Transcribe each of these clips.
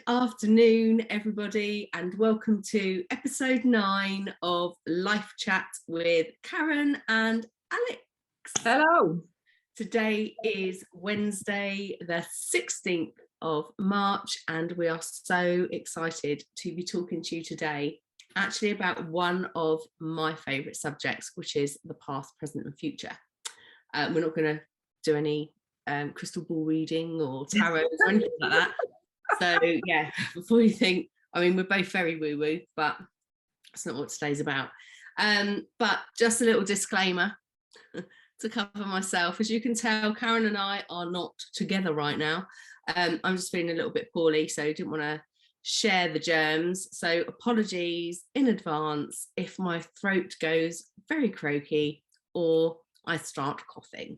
afternoon, everybody, and welcome to episode 9 of Life Chat with Karen and Alex. Hello. Today is Wednesday, the 16th of March, and we are so excited to be talking to you today actually about one of my favourite subjects, which is the past, present and future. We're not going to do any crystal ball reading or tarot or anything like that. So yeah, before you think, I mean, we're both very woo-woo, but that's not what today's about. But just a little disclaimer to cover myself. As you can tell, Karen and I are not together right now. I'm just feeling a little bit poorly, so I didn't want to share the germs. So apologies in advance if my throat goes very croaky or I start coughing.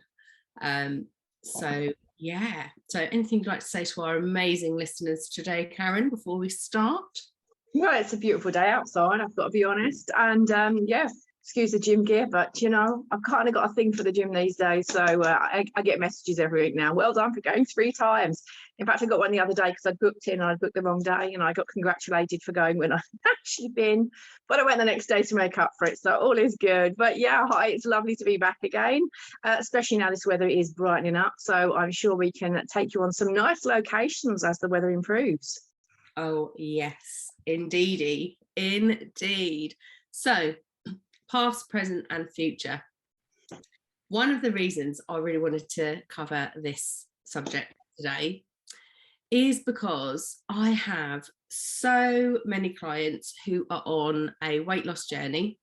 So yeah, so anything you'd like to say to our amazing listeners today, Karen, before we start? Well, it's a beautiful day outside, I've got to be honest. And yeah, excuse the gym gear, but you know, I've kind of got a thing for the gym these days. So I get messages every week now. Well done for going 3 times. In fact, I got one the other day because I booked in and I booked the wrong day and I got congratulated for going when I'd actually been. But I went the next day to make up for it. So all is good. But yeah, hi, it's lovely to be back again, especially now this weather is brightening up. So I'm sure we can take you on some nice locations as the weather improves. Oh, yes, indeedy, indeed. So past, present and future. One of the reasons I really wanted to cover this subject today is because I have so many clients who are on a weight loss journey,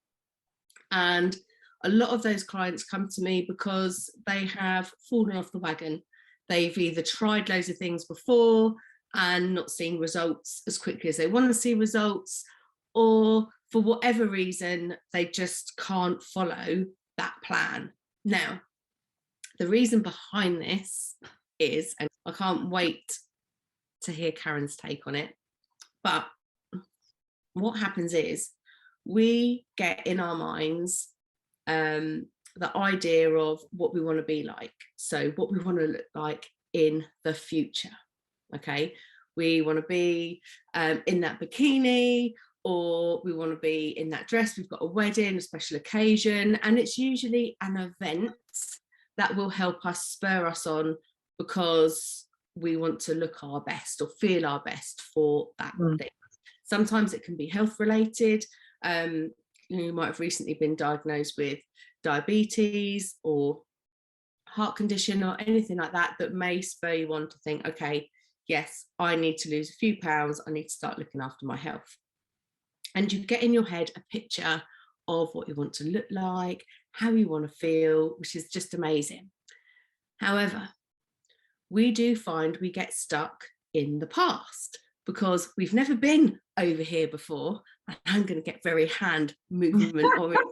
and a lot of those clients come to me because they have fallen off the wagon. They've either tried loads of things before and not seeing results as quickly as they want to see results, or for whatever reason, they just can't follow that plan. Now, the reason behind this is, and I can't wait to hear Karen's take on it, but what happens is we get in our minds the idea of what we want to be like. So what we want to look like in the future. Okay, we want to be in that bikini, or we want to be in that dress. We've got a wedding, a special occasion, and it's usually an event that will help us, spur us on, because we want to look our best or feel our best for that thing. Sometimes it can be health related. You might have recently been diagnosed with diabetes or heart condition or anything like that may spur you on to think, okay, yes, I need to lose a few pounds. I need to start looking after my health. And you get in your head a picture of what you want to look like, how you want to feel, which is just amazing. However, we do find we get stuck in the past because we've never been over here before. And I'm going to get very hand movement oriented.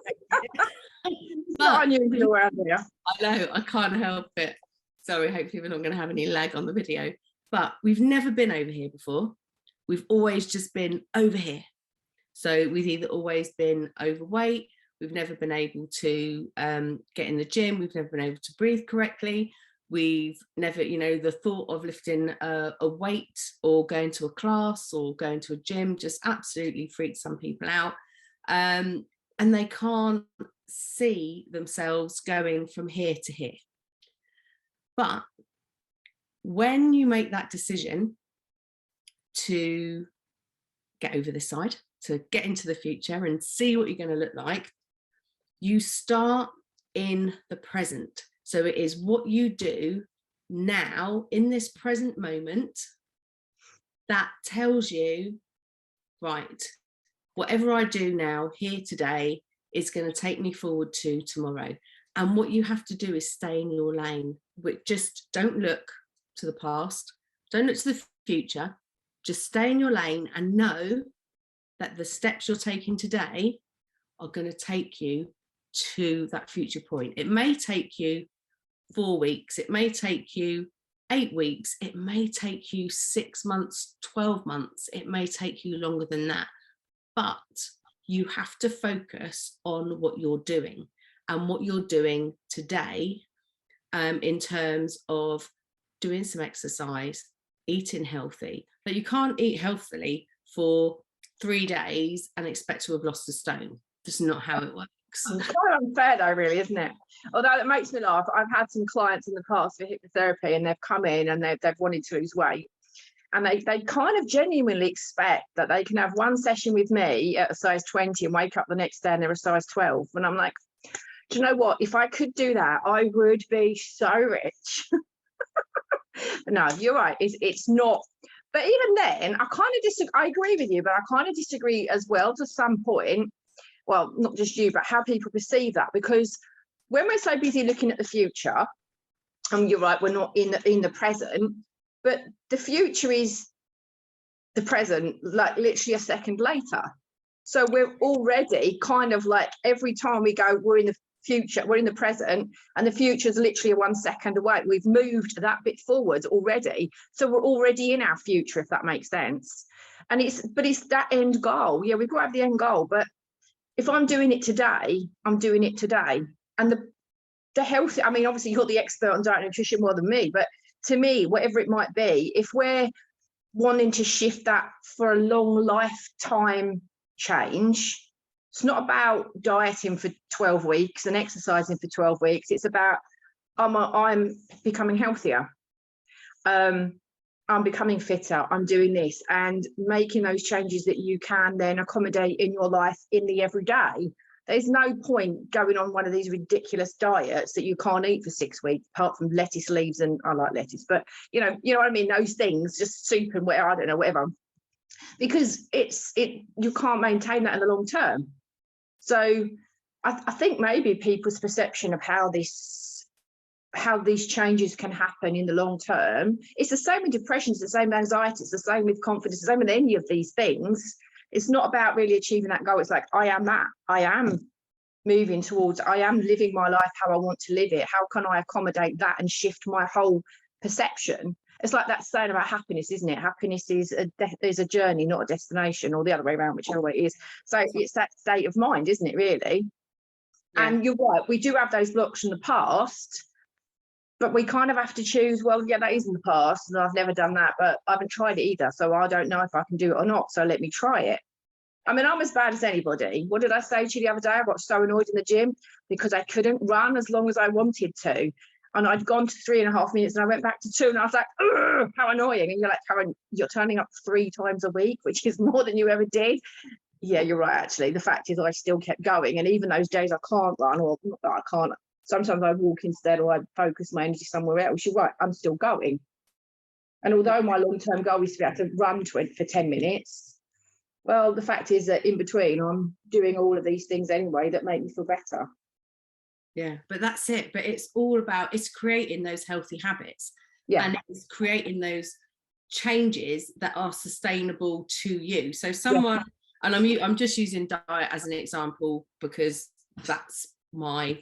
Not unusual around here. I know, I can't help it. Sorry, hopefully we're not going to have any lag on the video. But we've never been over here before. We've always just been over here. So we've either always been overweight, we've never been able to get in the gym, we've never been able to breathe correctly, we've never, the thought of lifting a weight or going to a class or going to a gym just absolutely freaks some people out. And they can't see themselves going from here to here. But when you make that decision to get over this side, to get into the future and see what you're going to look like, you start in the present. So it is what you do now in this present moment that tells you, right, whatever I do now here today is going to take me forward to tomorrow. And what you have to do is stay in your lane. Just don't look to the past, don't look to the future, just stay in your lane and know that the steps you're taking today are going to take you to that future point. It may take you 4 weeks, it may take you 8 weeks, it may take you 6 months, 12 months, it may take you longer than that. But you have to focus on what you're doing and what you're doing today in terms of doing some exercise, eating healthy, But you can't eat healthily for 3 days and expect to have lost a stone. That's not how it works. It's quite unfair though, really, isn't it? Although it makes me laugh. I've had some clients in the past for hypnotherapy, and they've come in and they've wanted to lose weight, and they kind of genuinely expect that they can have one session with me at a size 20 and wake up the next day and they're a size 12. And I'm like, do you know what? If I could do that, I would be so rich. No, you're right. It's not. But even then, I kind of disagree. I agree with you, but I kind of disagree as well to some point. Well, not just you, but how people perceive that. Because when we're so busy looking at the future, and you're right, we're not in the present, but the future is the present, like literally a second later. So we're already kind of like, every time we go, we're in the future, we're in the present, and the future is literally 1 second away. We've moved that bit forward already, so we're already in our future, if that makes sense. And it's that end goal. Yeah, we've got to have the end goal, but if I'm doing it today, I'm doing it today. And the healthy, I mean, obviously you're the expert on diet and nutrition more than me, but to me, whatever it might be, if we're wanting to shift that for a long lifetime change, it's not about dieting for 12 weeks and exercising for 12 weeks. It's about I'm becoming healthier. I'm becoming fitter. I'm doing this, and making those changes that you can then accommodate in your life in the everyday. There's no point going on one of these ridiculous diets that you can't eat for 6 weeks, apart from lettuce leaves, and I like lettuce, but you know what I mean, those things, just soup and whatever, I don't know, whatever, because you can't maintain that in the long term. So I think maybe people's perception of how these changes can happen in the long term, it's the same with depression, it's the same with anxiety, it's the same with confidence, it's the same with any of these things. It's not about really achieving that goal. It's like, I am moving towards, I am living my life how I want to live it. How can I accommodate that and shift my whole perception? It's like that saying about happiness, isn't it? Happiness is a journey, not a destination, or the other way around, whichever way it is. So it's that state of mind, isn't it, really? Yeah. And you're right, we do have those blocks from the past, but we kind of have to choose, well, yeah, that is in the past, and I've never done that, but I haven't tried it either, so I don't know if I can do it or not, so let me try it. I mean, I'm as bad as anybody. What did I say to you the other day? I got so annoyed in the gym because I couldn't run as long as I wanted to. And I'd gone to 3.5 minutes and I went back to 2, and I was like, ugh, how annoying. And you're like, Karen, you're turning up 3 times a week, which is more than you ever did. Yeah, you're right, actually. The fact is I still kept going. And even those days I can't run, or not that I can't, sometimes I walk instead, or I focus my energy somewhere else. You're right, I'm still going. And although my long-term goal is to be able to run for 10 minutes, well, the fact is that in between, I'm doing all of these things anyway that make me feel better. Yeah, but that's it. But it's all about, it's creating those healthy habits. Yeah. And it's creating those changes that are sustainable to you. So someone, and I'm just using diet as an example because that's my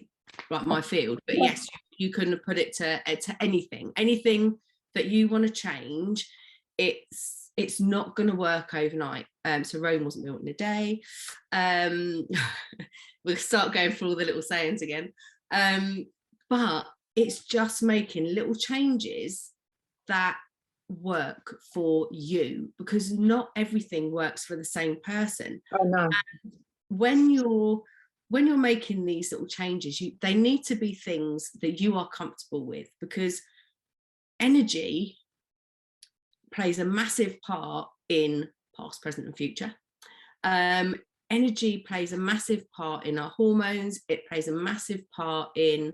field. But yes, you can put it to anything that you want to change. It's not going to work overnight. So Rome wasn't built in a day. We'll start going through all the little sayings again. But it's just making little changes that work for you, because not everything works for the same person. Oh no. And when you're making these little changes, they need to be things that you are comfortable with, because energy plays a massive part in past, present and future. Energy plays a massive part in our hormones. It plays a massive part in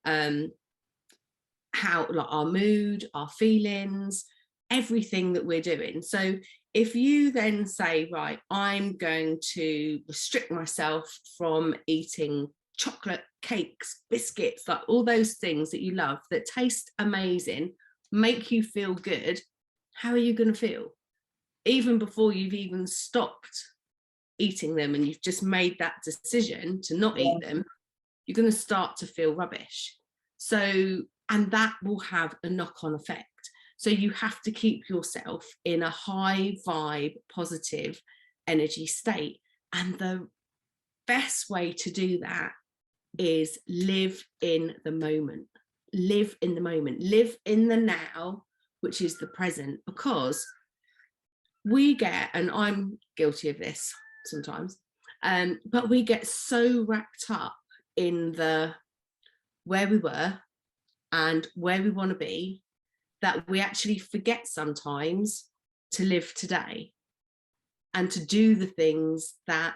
how, like, our mood, our feelings, everything that we're doing. So if you then say, right, I'm going to restrict myself from eating chocolate, cakes, biscuits, like all those things that you love that taste amazing, make you feel good, how are you going to feel? Even before you've even stopped eating them and you've just made that decision to not eat them, you're going to start to feel rubbish. So, and that will have a knock-on effect. So you have to keep yourself in a high vibe, positive energy state. And the best way to do that is live in the moment. Live in the moment. Live in the now, which is the present, because we get, and I'm guilty of this sometimes, but we get so wrapped up in the where we were and where we want to be that we actually forget sometimes to live today and to do the things that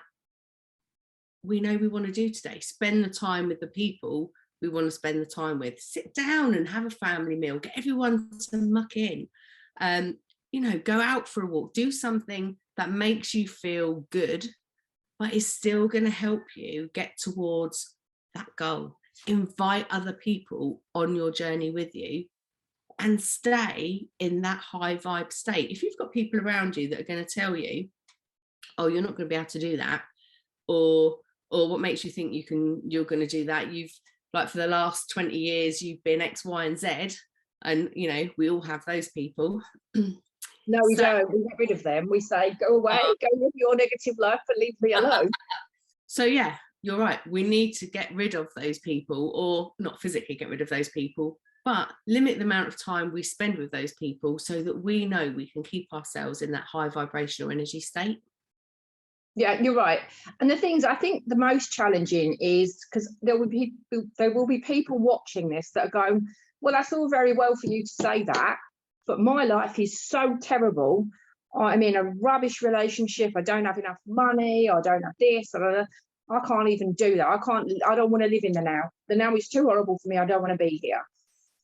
we know we want to do today. Spend the time with the people we want to spend the time with. Sit down and have a family meal. Get everyone to muck in. You know, go out for a walk. Do something that makes you feel good, but is still going to help you get towards that goal. Invite other people on your journey with you and stay in that high vibe state. If you've got people around you that are going to tell you, oh, you're not going to be able to do that, or what makes you think you're going to do that, you've, like, for the last 20 years you've been X, Y, and Z, and you know, we all have those people. No, we don't. We get rid of them. We say, go away, go live your negative life and leave me alone. So yeah, you're right, we need to get rid of those people, or not physically get rid of those people, but limit the amount of time we spend with those people so that we know we can keep ourselves in that high vibrational energy state. Yeah, you're right. And the things I think the most challenging is because there will be people watching this that are going, well, that's all very well for you to say that, but my life is so terrible. I'm in a rubbish relationship. I don't have enough money. I don't have this. I can't even do that. I don't want to live in the now. The now is too horrible for me. I don't want to be here.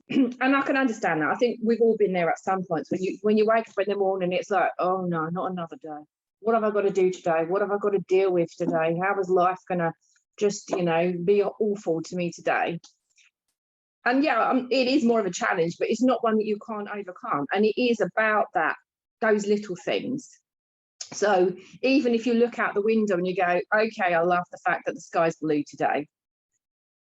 And I can understand that. I think we've all been there at some points when you wake up in the morning, it's like, oh no, not another day. What have I got to do today? What have I got to deal with today? How is life going to just, you know, be awful to me today? And yeah, it is more of a challenge, but it's not one that you can't overcome. And it is about those little things. So even if you look out the window and you go, okay, I love the fact that the sky's blue today.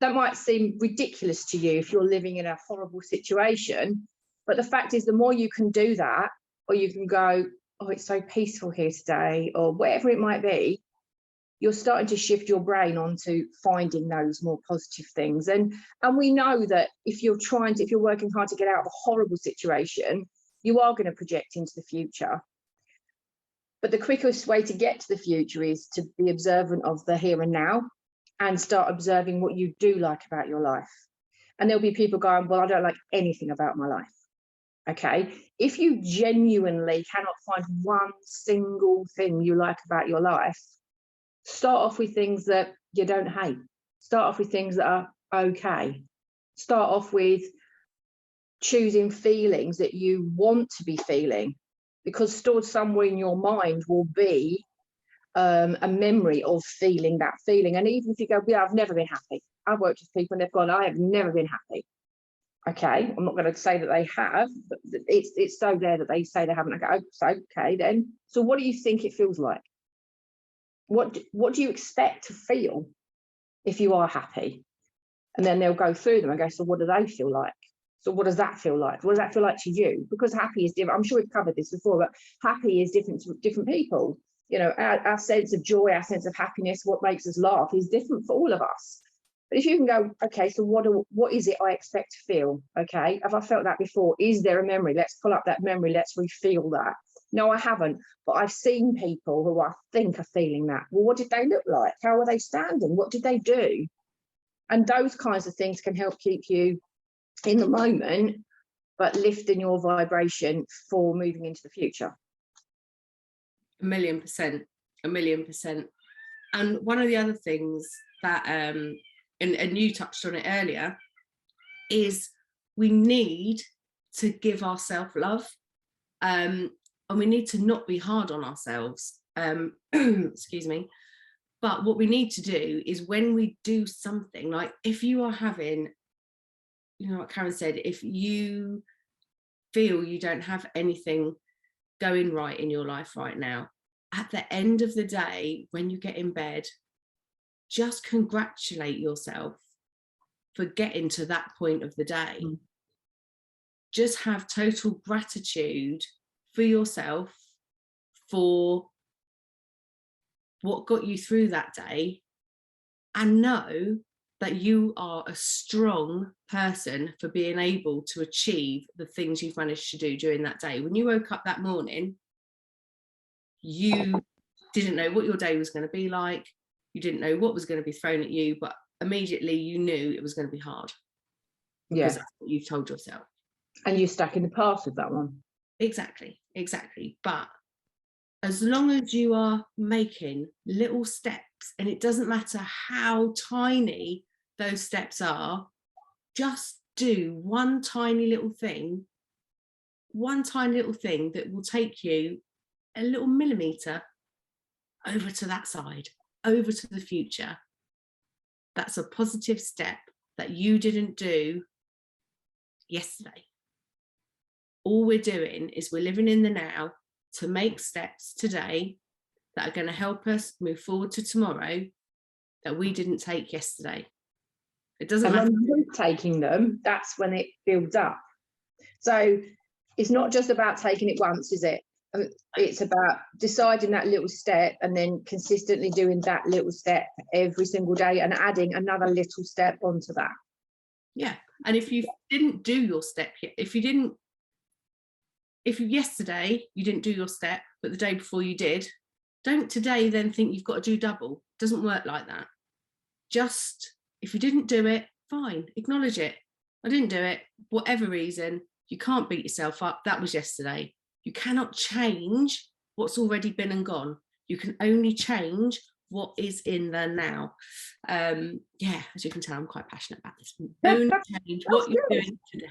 That might seem ridiculous to you if you're living in a horrible situation. But the fact is, the more you can do that, or you can go, oh, it's so peaceful here today, or whatever it might be, you're starting to shift your brain onto finding those more positive things. And we know that if you're working hard to get out of a horrible situation, you are going to project into the future. But the quickest way to get to the future is to be observant of the here and now and start observing what you do like about your life. And there'll be people going, well, I don't like anything about my life. Okay, if you genuinely cannot find one single thing you like about your life, start off with things that you don't hate. Start off with things that are okay. Start off with choosing feelings that you want to be feeling, because stored somewhere in your mind will be a memory of feeling that feeling. And even if you go, yeah, I've never been happy. I've worked with people and they've gone, I have never been happy. Okay, I'm not going to say that they have, but it's so there that they say they haven't. I go, oh, so okay then. So what do you think it feels like? What do you expect to feel if you are happy? And then they'll go through them and go, so what do they feel like? So what does that feel like? What does that feel like to you? Because happy is different. I'm sure we've covered this before, but happy is different to different people. You know, our sense of joy, our sense of happiness, what makes us laugh is different for all of us. But if you can go, okay, so what is it I expect to feel? Okay, have I felt that before? Is there a memory? Let's pull up that memory. Let's refeel that. No, I haven't, but I've seen people who I think are feeling that. Well, what did they look like? How were they standing? What did they do? And those kinds of things can help keep you in the moment, but lifting your vibration for moving into the future. 1,000,000%, 1,000,000%. And one of the other things that and you touched on it earlier, is we need to give ourselves love, and we need to not be hard on ourselves. Excuse me. But what we need to do is when we do something, like if you are having, you know what Karen said, if you feel you don't have anything going right in your life right now, at the end of the day, when you get in bed, just congratulate yourself for getting to that point of the day. Just have total gratitude for yourself for what got you through that day, and know that you are a strong person for being able to achieve the things you've managed to do during that day. When you woke up that morning, you didn't know what your day was going to be like. You didn't know what was going to be thrown at you, but immediately you knew it was going to be hard, because that's what you've told yourself. And you're stuck in the past with that one. Exactly. But as long as you are making little steps, and it doesn't matter how tiny those steps are, just do one tiny little thing that will take you a little millimeter over to that side, over to the future. That's a positive step that you didn't do yesterday. All we're doing is we're living in the now to make steps today that are going to help us move forward to tomorrow that we didn't take yesterday. It doesn't matter. When you're taking them, that's when it builds up. So it's not just about taking it once, is it? It's about deciding that little step and then consistently doing that little step every single day and adding another little step onto that. Yeah. And if you didn't do your step, if yesterday you didn't do your step, but the day before you did, don't today then think you've got to do double. It doesn't work like that. Just, if you didn't do it, fine, acknowledge it. I didn't do it, whatever reason. You can't beat yourself up. That was yesterday. You cannot change what's already been and gone. You can only change what is in the now. Yeah, as you can tell, I'm quite passionate about this. Only change what you're doing today.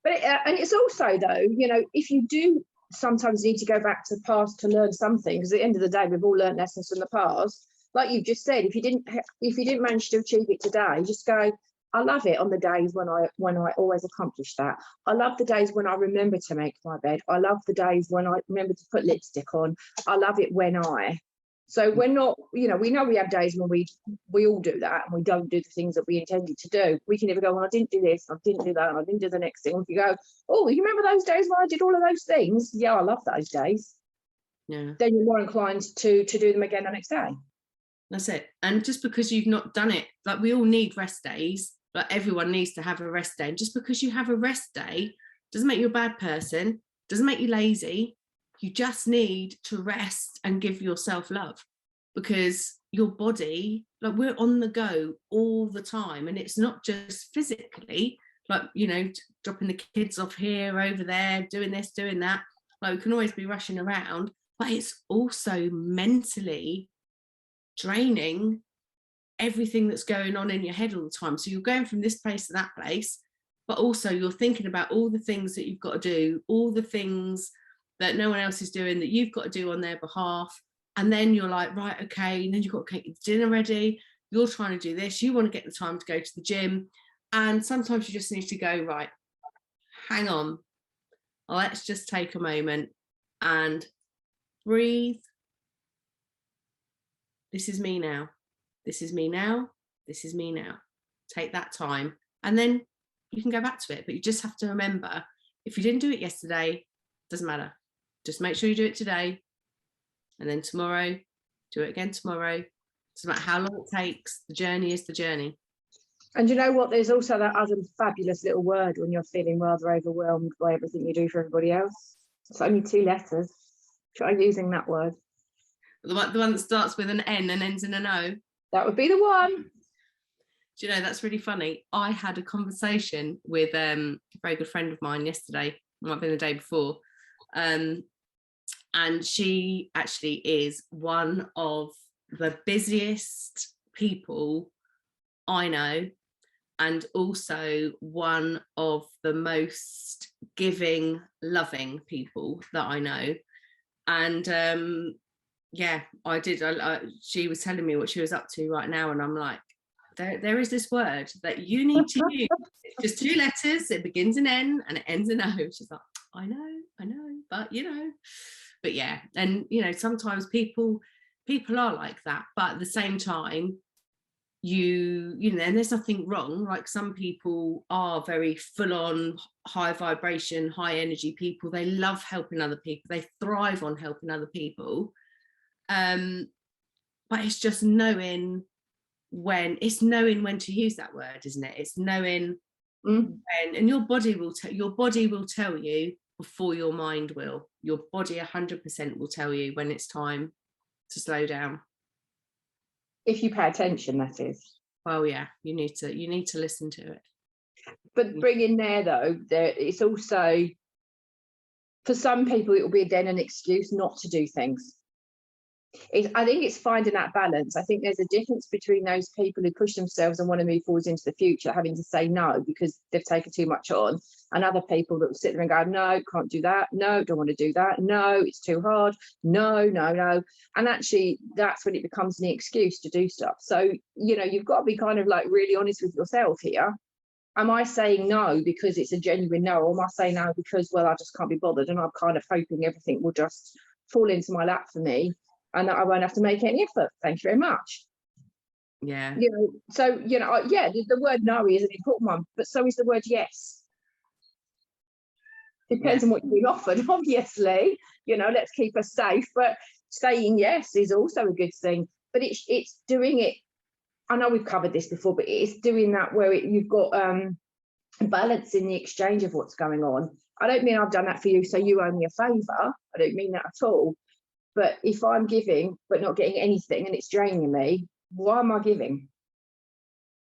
But and it's also, though, you know, if you do sometimes need to go back to the past to learn something, because at the end of the day, we've all learned lessons from the past. Like you've just said, if you didn't manage to achieve it today, just go, I love it on the days when I always accomplish that. I love the days when I remember to make my bed. I love the days when I remember to put lipstick on. I love it when So we're not, you know we have days when we all do that and we don't do the things that we intended to do. We can either go, well, I didn't do this, I didn't do that, and I didn't do the next thing. If you go, oh, you remember those days when I did all of those things? Yeah, I love those days. Yeah. Then you're more inclined to do them again the next day. That's it. And just because you've not done it, like we all need rest days, like everyone needs to have a rest day. And just because you have a rest day doesn't make you a bad person, doesn't make you lazy. You just need to rest and give yourself love, because your body, like we're on the go all the time. And it's not just physically, like, you know, dropping the kids off here, over there, doing this, doing that. Like we can always be rushing around, but it's also mentally draining everything that's going on in your head all the time. So you're going from this place to that place, but also you're thinking about all the things that you've got to do, all the things that no one else is doing that you've got to do on their behalf. And then you're like, right, okay, and then you've got to get your dinner ready, you're trying to do this, you want to get the time to go to the gym. And sometimes you just need to go, right, hang on, let's just take a moment and breathe. This is me now. This is me now. This is me now. Take that time. And then you can go back to it. But you just have to remember, if you didn't do it yesterday, doesn't matter. Just make sure you do it today. And then tomorrow, do it again tomorrow. Doesn't matter how long it takes. The journey is the journey. And you know what? There's also that other fabulous little word when you're feeling rather overwhelmed by everything you do for everybody else. It's only 2 letters. Try using that word. The one that starts with an N and ends in an O. That would be the one. Do you know, that's really funny. I had a conversation with a very good friend of mine yesterday, might have been the day before. And she actually is one of the busiest people I know, and also one of the most giving, loving people that I know. And yeah, I did. She was telling me what she was up to right now, and I'm like, there is this word that you need to use. It's just 2 letters. It begins in N and it ends in O. She's like, I know, but you know. But yeah, and you know, sometimes people are like that, but at the same time, you know, and there's nothing wrong. Like some people are very full on, high vibration, high energy people. They love helping other people. They thrive on helping other people. But it's just knowing when to use that word, isn't it? It's knowing when, and your body will tell you before your mind will. Your body 100% will tell you when it's time to slow down. If you pay attention, that is. Well, yeah, you need to listen to it. But bring in though, it's also, for some people, it will be then an excuse not to do things. I think it's finding that balance. I think there's a difference between those people who push themselves and want to move forwards into the future, having to say no because they've taken too much on, and other people that will sit there and go, no, can't do that. No, don't want to do that. No, it's too hard. No. And actually, that's when it becomes an excuse to do stuff. So, you've got to be kind of like really honest with yourself here. Am I saying no because it's a genuine no, or am I saying no because, well, I just can't be bothered and I'm kind of hoping everything will just fall into my lap for me and that I won't have to make any effort? Thank you very much. Yeah. So, yeah, the word no is an important one, but so is the word yes. Depends on what you've been offered, obviously. Let's keep us safe, but saying yes is also a good thing. But it's doing it. I know we've covered this before, but it's doing that where you've got balance in the exchange of what's going on. I don't mean I've done that for you, so you owe me a favour. I don't mean that at all. But if I'm giving but not getting anything and it's draining me, why am I giving?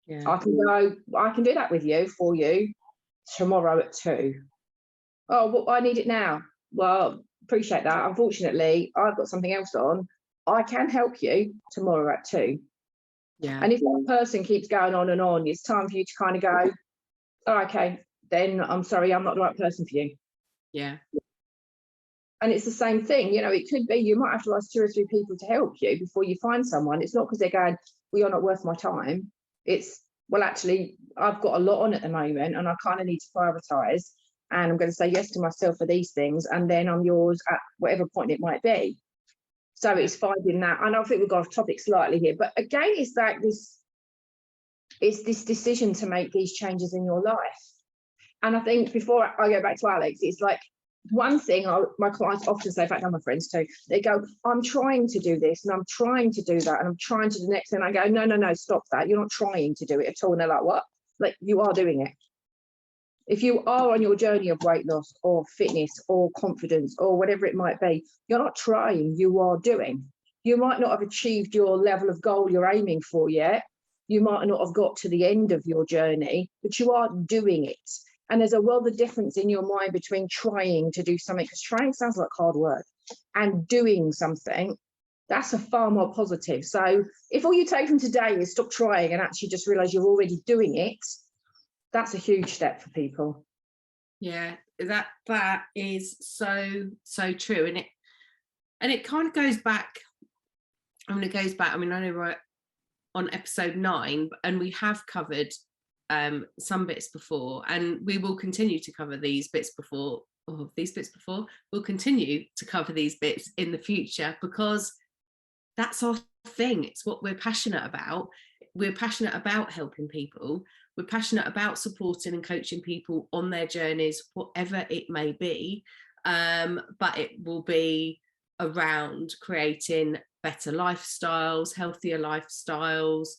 Yeah. I can do that with you for you tomorrow at 2. Oh, well, I need it now. Well, appreciate that. Unfortunately, I've got something else on. I can help you tomorrow at 2. Yeah. And if that person keeps going on and on, it's time for you to kind of go, oh, okay, then I'm sorry, I'm not the right person for you. Yeah. And it's the same thing, it could be you might have to ask 2 or 3 people to help you before you find someone. It's not because they're going, well, you're not worth my time. It's, well, actually, I've got a lot on at the moment and I kind of need to prioritise. And I'm going to say yes to myself for these things. And then I'm yours at whatever point it might be. So it's finding that. And I think we've got off topic slightly here. But again, it's like it's this decision to make these changes in your life. And I think before I go back to Alex, it's like, one thing my clients often say, in fact, I'm my friends too, they go, I'm trying to do this and I'm trying to do that and I'm trying to do the next thing. I go, no, stop that. You're not trying to do it at all. And they're like, what? Like, you are doing it. If you are on your journey of weight loss or fitness or confidence or whatever it might be, you're not trying, you are doing. You might not have achieved your level of goal you're aiming for yet. You might not have got to the end of your journey, but you are doing it. And there's a world of difference in your mind between trying to do something, because trying sounds like hard work, and doing something, that's a far more positive. So if all you take from today is stop trying and actually just realize you're already doing it, that's a huge step for people. Yeah, that is so true. And it kind of goes back. I know we're on episode 9 and we have covered some bits before, and we will continue to cover these bits before. We'll continue to cover these bits in the future, because that's our thing. It's what we're passionate about. We're passionate about helping people. We're passionate about supporting and coaching people on their journeys, whatever it may be. But it will be around creating better lifestyles, healthier lifestyles,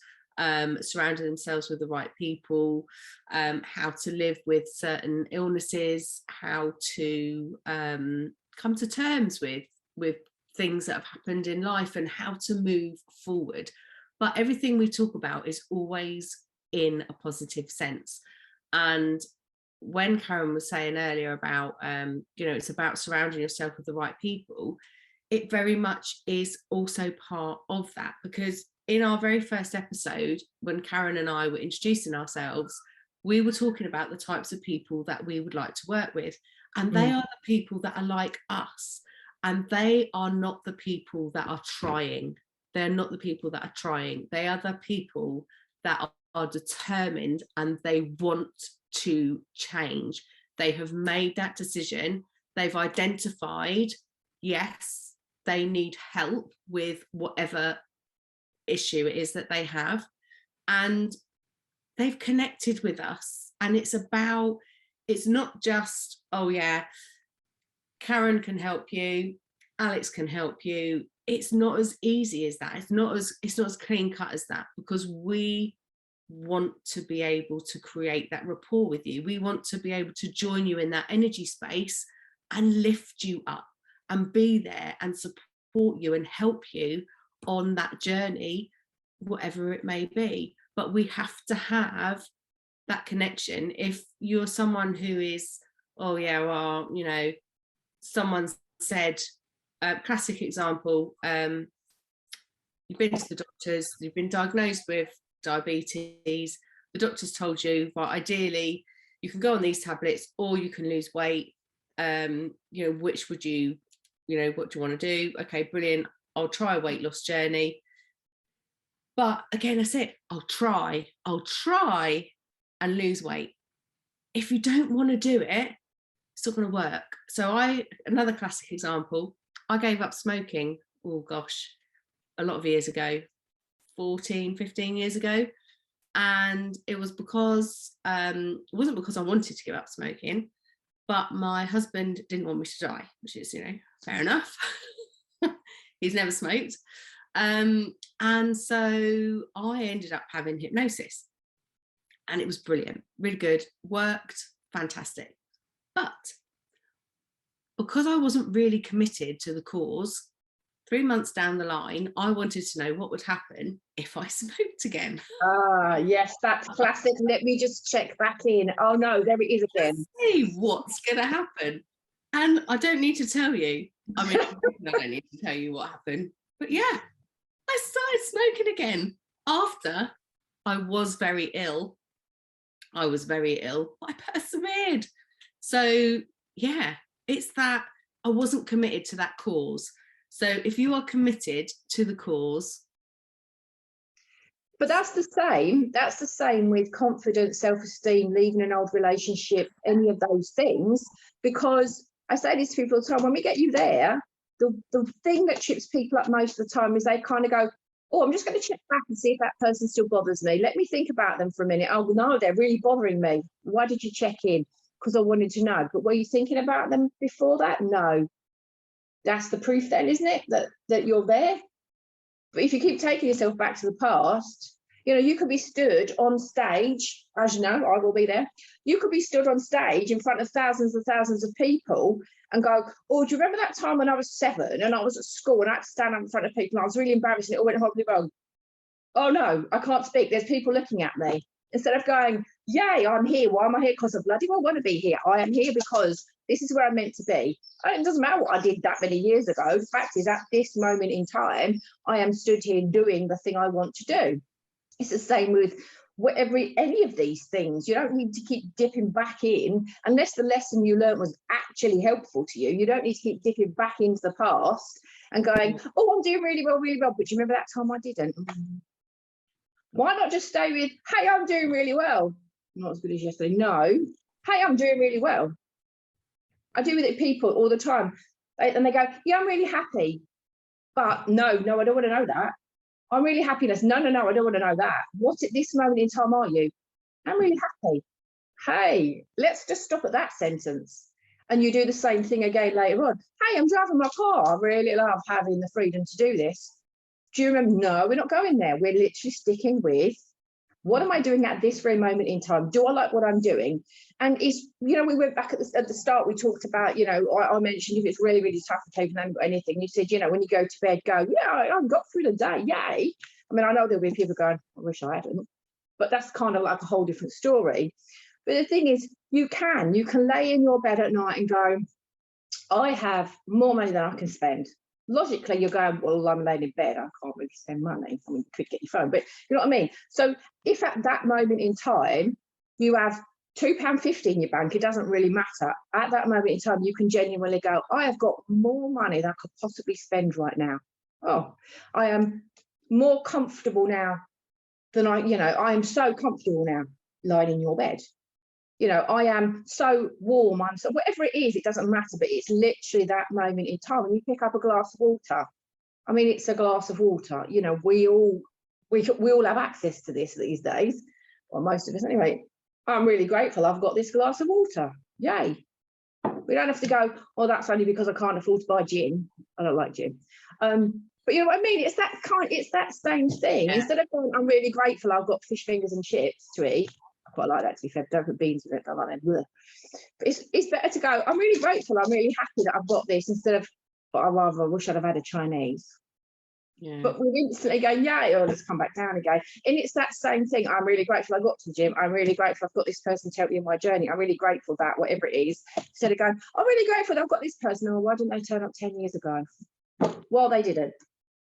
surrounding themselves with the right people, how to live with certain illnesses, how to come to terms with things that have happened in life and how to move forward. But everything we talk about is always in a positive sense. And when Karen was saying earlier about it's about surrounding yourself with the right people, it very much is also part of that, because in our very first episode, when Karen and I were introducing ourselves, we were talking about the types of people that we would like to work with, and they are the people that are like us, and they are not the people that are trying. They're not the people that are trying. They are the people that are determined and they want to change. They have made that decision. They've identified, yes, they need help with whatever issue it is that they have, and they've connected with us. And it's not just, oh yeah, Karen can help you, Alex can help you. It's not as easy as that. It's not as clean cut as that, because we want to be able to create that rapport with you. We want to be able to join you in that energy space and lift you up and be there and support you and help you on that journey, whatever it may be. But we have to have that connection. If you're someone who is, oh yeah, well, you know, someone said, classic example, you've been to the doctors, you've been diagnosed with diabetes, the doctors told you, well, ideally you can go on these tablets or you can lose weight. You know, which would you, you know, what do you want to do? Okay, brilliant, I'll try a weight loss journey. But again, I said, I'll try and lose weight. If you don't want to do it, it's not going to work. So another classic example, I gave up smoking, oh gosh, a lot of years ago, 14, 15 years ago. And it was because, it wasn't because I wanted to give up smoking, but my husband didn't want me to die, which is, you know, fair enough. He's never smoked. And so I ended up having hypnosis, and it was brilliant, really good, worked, fantastic. But because I wasn't really committed to the cause, 3 months down the line, I wanted to know what would happen if I smoked again. Ah, yes, that's classic. Let me just check back in. Oh no, there it is again. See what's going to happen. And I don't need to tell you. I mean, I don't need to tell you what happened. But yeah, I started smoking again after I was very ill. I was very ill, but I persevered. So yeah, it's that I wasn't committed to that cause. So if you are committed to the cause. But that's the same with confidence, self-esteem, leaving an old relationship, any of those things. Because I say this to people all the time, when we get you there, the thing that trips people up most of the time is they kind of go, oh, I'm just going to check back and see if that person still bothers me. Let me think about them for a minute. Oh, no, they're really bothering me. Why did you check in? Because I wanted to know. But were you thinking about them before that? No. That's the proof then, isn't it? That you're there. But if you keep taking yourself back to the past, you know, you could be stood on stage, as you know, I will be there. You could be stood on stage in front of thousands and thousands of people and go, oh, do you remember that time when I was 7 and I was at school and I had to stand up in front of people and I was really embarrassed and it all went horribly wrong? Oh no, I can't speak. There's people looking at me. Instead of going, yay, I'm here. Why am I here? Because I bloody well want to be here. I am here because this is where I'm meant to be. And it doesn't matter what I did that many years ago. The fact is, at this moment in time, I am stood here doing the thing I want to do. It's the same with any of these things. You don't need to keep dipping back in unless the lesson you learned was actually helpful to you. You don't need to keep dipping back into the past and going, oh, I'm doing really well, but do you remember that time I didn't? Why not just stay with, hey, I'm doing really well? Not as good as yesterday. No, hey, I'm doing really well. I do with it people all the time. And they go, yeah, I'm really happy. But no, I don't want to know that. I'm really happy. No, I don't want to know that. What at this moment in time are you? I'm really happy. Hey, let's just stop at that sentence. And you do the same thing again later on. Hey, I'm driving my car. I really love having the freedom to do this. Do you remember? No, we're not going there. We're literally sticking with, what am I doing at this very moment in time? Do I like what I'm doing? And it's, you know, we went back at the start, we talked about, you know, I mentioned if it's really, really tough for people, haven't got anything. You said, you know, when you go to bed, go, yeah, I got through the day, yay. I mean, I know there'll be people going, I wish I hadn't. But that's kind of like a whole different story. But the thing is, you can lay in your bed at night and go, I have more money than I can spend. Logically, you're going, well, I'm laying in bed, I can't really spend money. I mean, you could get your phone, but you know what I mean? So if at that moment in time, you have £2.50 in your bank, it doesn't really matter. At that moment in time, you can genuinely go, I have got more money than I could possibly spend right now. Oh, I am more comfortable now than I am so comfortable now lying in your bed. You know, I am so warm, I'm so, whatever it is, it doesn't matter, but it's literally that moment in time. When you pick up a glass of water, I mean, it's a glass of water. You know, we all have access to this these days, well, most of us anyway. I'm really grateful I've got this glass of water. Yay. We don't have to go, oh, that's only because I can't afford to buy gin. I don't like gin. But you know what I mean? It's that same thing. Yeah. Instead of going, I'm really grateful I've got fish fingers and chips to eat, quite like that, to be fair. Don't put beans in it, don't like them. Blech. But it's better to go, I'm really grateful, I'm really happy that I've got this, instead of, but I rather wish I'd have had a Chinese. Yeah. But we're instantly going, yay, or let's come back down again. And it's that same thing. I'm really grateful I got to the gym. I'm really grateful I've got this person to help me in my journey. I'm really grateful that whatever it is, instead of going, I'm really grateful that I've got this person. Oh, why didn't they turn up 10 years ago? Well, they didn't.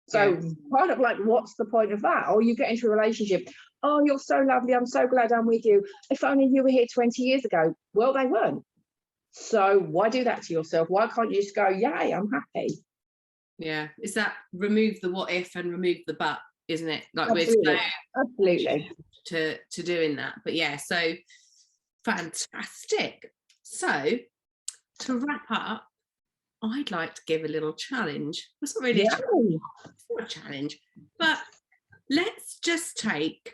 So kind of like, what's the point of that? Or you get into a relationship. Oh, you're so lovely. I'm so glad I'm with you. If only you were here 20 years ago. Well, they weren't. So why do that to yourself? Why can't you just go, yay, I'm happy? Yeah, it's that remove the what if and remove the but, isn't it? Like Absolutely. we're so to doing that. But yeah, so fantastic. So to wrap up, I'd like to give a little challenge. It's not really a challenge, it's not a challenge, but let's just take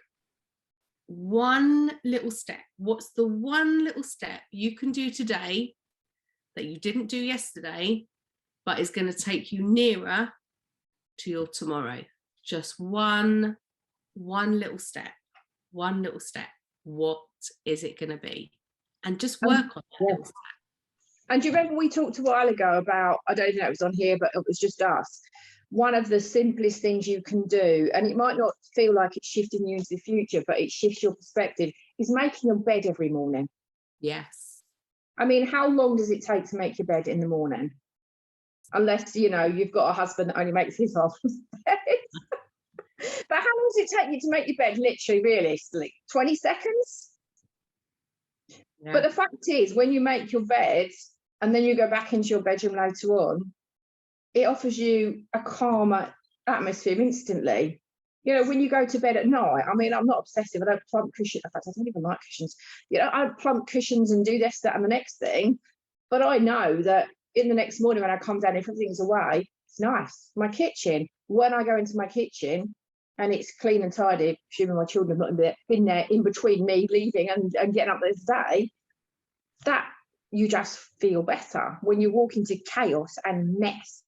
one little step. What's the one little step you can do today that you didn't do yesterday, but is going to take you nearer to your tomorrow? Just one little step, one little step. What is it going to be? And just work on that little step. And do you remember we talked a while ago about, I don't know if it was on here, but it was just us, one of the simplest things you can do, and it might not feel like it's shifting you into the future, but it shifts your perspective, is making your bed every morning. Yes. I mean, how long does it take to make your bed in the morning? Unless, you know, you've got a husband that only makes his half bed. But how long does it take you to make your bed, literally, realistically? 20 seconds? Yeah. But the fact is, when you make your bed and then you go back into your bedroom later on, it offers you a calmer atmosphere instantly. You know, when you go to bed at night, I mean, I'm not obsessive. I don't plump cushions. In fact, I don't even like cushions. You know, I plump cushions and do this, that, and the next thing. But I know that in the next morning when I come down, if everything's away, it's nice. My kitchen, when I go into my kitchen and it's clean and tidy, assuming my children have not been there in between me leaving and getting up this day, that you just feel better. When you walk into chaos and mess,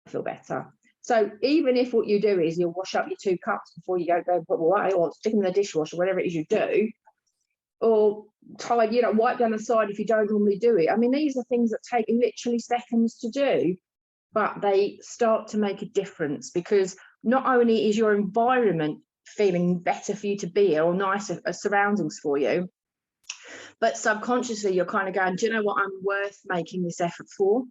you feel better. So even if what you do is you'll wash up your 2 cups before you go and put them away, or stick them in the dishwasher, whatever it is you do, or tie, you know, wipe down the side if you don't normally do it. I mean, these are things that take literally seconds to do, but they start to make a difference, because not only is your environment feeling better for you to be here, or nicer surroundings for you, but subconsciously you're kind of going, do you know what, I'm worth making this effort for?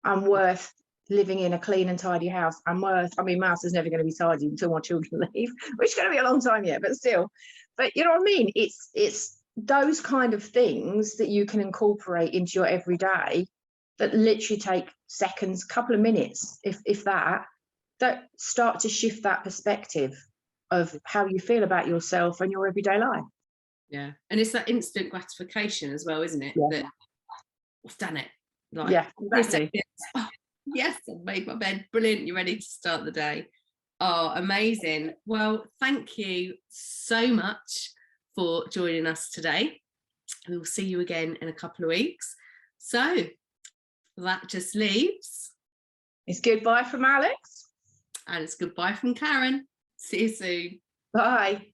I'm worth living in a clean and tidy house. I'm worth, I mean, my house is never going to be tidy until my children leave, which is going to be a long time yet, but still. But you know what I mean? It's those kind of things that you can incorporate into your everyday that literally take seconds, couple of minutes, if that start to shift that perspective of how you feel about yourself and your everyday life. Yeah, and it's that instant gratification as well, isn't it? Yeah. That I've done it. Like, yeah, exactly. Oh, yes, I've made my bed. Brilliant. You're ready to start the day. Oh, amazing. Well, thank you so much for joining us today. We will see you again in a couple of weeks. So that just leaves. It's goodbye from Alex. And it's goodbye from Karen. See you soon. Bye.